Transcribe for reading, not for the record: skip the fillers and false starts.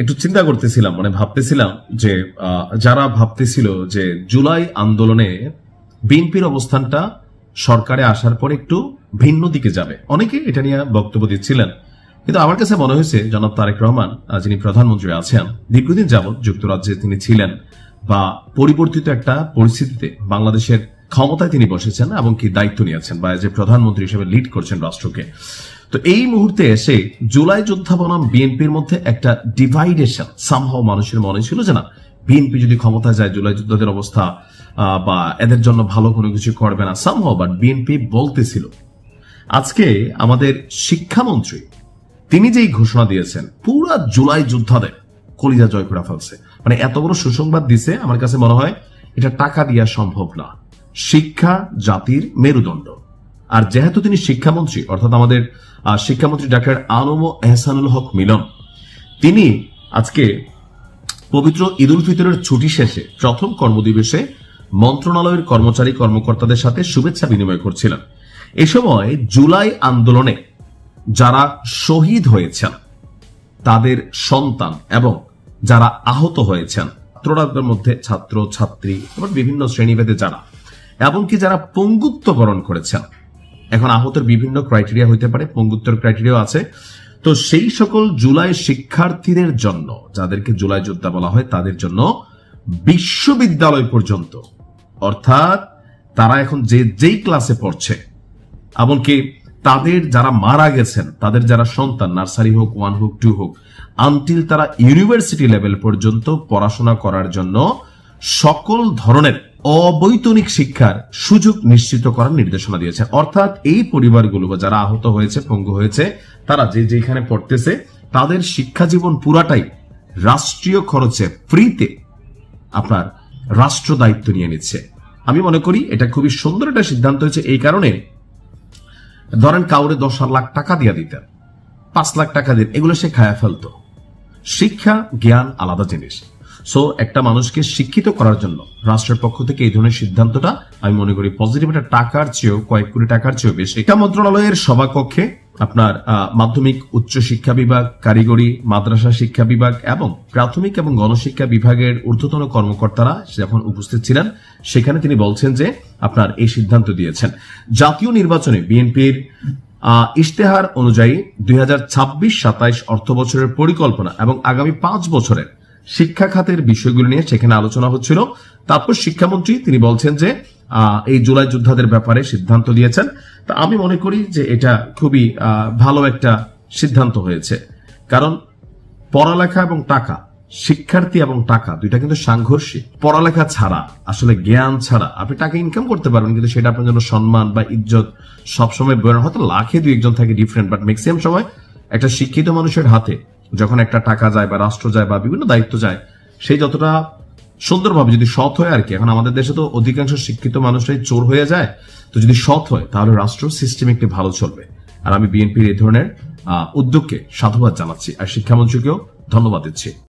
একটু চিন্তা করতেছিলাম, মানে ভাবতেছিলাম যে যারা ভাবতেছিল যে জুলাই আন্দোলনে বিএনপির অবস্থানটা সরকারে আসার পর একটু ভিন্ন দিকে যাবে, অনেকে এটা নিয়ে বক্তব্য দিচ্ছিলেন। কিন্তু আমার কাছে মনে হয়েছে জনাব তারেক রহমান, যিনি প্রধানমন্ত্রী আছেন, দীর্ঘদিন যাবৎ যুক্তরাজ্যে তিনি ছিলেন বা পরিবর্তিত একটা পরিস্থিতিতে বাংলাদেশের ক্ষমতায় তিনি বসেছেন এবং কি দায়িত্ব নিয়েছেন বা যে প্রধানমন্ত্রী হিসেবে লিড করছেন রাষ্ট্রকে। তো এই মুহূর্তে এসে জুলাই যোদ্ধা বনাম বিএনপির মধ্যে একটা ডিভাইডেশন সামহাও মানুষের মনে ছিল যে না, বিএনপি যদি ক্ষমতায় যায় জুলাই যোদ্ধাদের অবস্থা বা এদের জন্য ভালো কোনো কিছু করবে না সামহাও, বাট বিএনপি বলতেছিল। আজকে আমাদের শিক্ষামন্ত্রী তিনি যেই ঘোষণা দিয়েছেন, পুরা জুলাই যোদ্ধাদের কলিজা জয় করে ফেলছে। মানে এত বড় সুসংবাদ দিছে, আমার কাছে মনে হয় এটা টাকা দিয়া সম্ভব না। শিক্ষা জাতির মেরুদণ্ড। আর যেহেতু তিনি শিক্ষামন্ত্রী, অর্থাৎ আমাদের শিক্ষামন্ত্রী ডাক্তার আনম এহসানুল হক মিলন, তিনি আজকে পবিত্র ঈদ উল ফিতরের ছুটি শেষে প্রথম কর্মদিবসে মন্ত্রণালয়ের কর্মচারী কর্মকর্তাদের সাথে শুভেচ্ছা বিনিময় করছিলেন। এ সময় জুলাই আন্দোলনে যারা শহীদ হয়েছেন তাদের সন্তান এবং যারা আহত হয়েছেন, ছাত্রদের মধ্যে ছাত্র ছাত্রী এবং বিভিন্ন শ্রেণীভেদে যারা, এমনকি যারা পঙ্গুত্ব বরণ করেছেন, এখন আহতের বিভিন্ন ক্রাইটেরিয়া হইতে পারে, পঙ্গুত্বের ক্রাইটেরিয়া আছে। তো সেই সকল জুলাই শিক্ষার্থীদের জন্য, যাদেরকে জুলাই যোদ্ধা বলা হয়, তাদের জন্য বিশ্ববিদ্যালয় পর্যন্ত, অর্থাৎ তারা এখন যেই ক্লাসে পড়ছে, এমনকি তাদের যারা মারা গেছেন, তাদের যারা সন্তান, নার্সারি হোক, 1 হোক, 2 হোক, আনটিল তারা ইউনিভার্সিটি লেভেল পর্যন্ত পড়াশোনা করার জন্য সকল ধরনের অবৈতনিক শিক্ষার সুযোগ নিশ্চিত করার নির্দেশনা দিয়েছে। অর্থাৎ এই পরিবারগুলো বা যারা আহত হয়েছে, পঙ্গু হয়েছে, তারা যেখানে পড়তেছে, তাদের শিক্ষা জীবন পুরাটাই রাষ্ট্রীয় খরচে ফ্রিতে আপনার রাষ্ট্র দায়িত্ব নিয়ে নিচ্ছে। আমি মনে করি এটা খুবই সুন্দর একটা সিদ্ধান্ত হয়েছে। এই কারণে ধরেন কাউরে 10 লাখ টাকা দিয়ে দিতেন, 5 লাখ টাকা দিন, এগুলো সে খায়া ফেলতো। শিক্ষা জ্ঞান আলাদা জিনিস। সো একটা মানুষকে শিক্ষিত করার জন্য রাষ্ট্রের পক্ষ থেকে এই ধরনের সিদ্ধান্তটা আমি মনে করি পজিটিভ। একটা টাকার চেয়েও, কয়েক কোটি টাকার চেয়েও বেশি। শিক্ষা মন্ত্রণালয়ের সভাকক্ষে আপনার মাধ্যমিক উচ্চ শিক্ষা বিভাগ, কারিগরি মাদ্রাসা শিক্ষা বিভাগ এবং প্রাথমিক এবং গণশিক্ষা বিভাগের ঊর্ধ্বতন কর্মকর্তারা যখন উপস্থিত ছিলেন, সেখানে তিনি বলছেন যে আপনার এই সিদ্ধান্ত দিয়েছেন। জাতীয় নির্বাচনে বিএনপির ইশতেহার অনুযায়ী 2026-27 অর্থ বছরের পরিকল্পনা এবং আগামী 5 বছরের শিক্ষা খাতের বিষয়গুলো নিয়ে সেখানে আলোচনা হচ্ছিল। তারপর শিক্ষামন্ত্রী তিনি বলছেন যে এই জুলাই যোদ্ধাদের ব্যাপারে সিদ্ধান্ত দিয়েছেন। তা আমি মনে করি যে এটা খুবই ভালো একটা সিদ্ধান্ত হয়েছে, কারণ পড়ালেখা এবং টাকা, শিক্ষার্থী এবং টাকা দুইটা কিন্তু সাংঘর্ষিক। পড়ালেখা ছাড়া, আসলে জ্ঞান ছাড়া আপনি টাকা ইনকাম করতে পারবেন, কিন্তু সেটা আপনার জন্য সম্মান বা ইজ্জত সবসময় বই না, হয়তো লাখে 2-1 থাকে ডিফারেন্ট, বাট ম্যাক্সিমাম সময় একটা শিক্ষিত মানুষের হাতে যখন একটা টাকা যায় বা রাষ্ট্র যায় বা বিভিন্ন দায়িত্ব যায়, সেই যতটা সুন্দরভাবে যদি সৎ হয় আর কি। এখন আমাদের দেশে তো অধিকাংশ শিক্ষিত মানুষরাই চোর হয়ে যায়, তো যদি সৎ হয় তাহলে রাষ্ট্র সিস্টেম একটি ভালো চলবে। আর আমি বিএনপির এই ধরনের উদ্যোগকে সাধুবাদ জানাচ্ছি আর শিক্ষামন্ত্রীকেও ধন্যবাদ দিচ্ছি।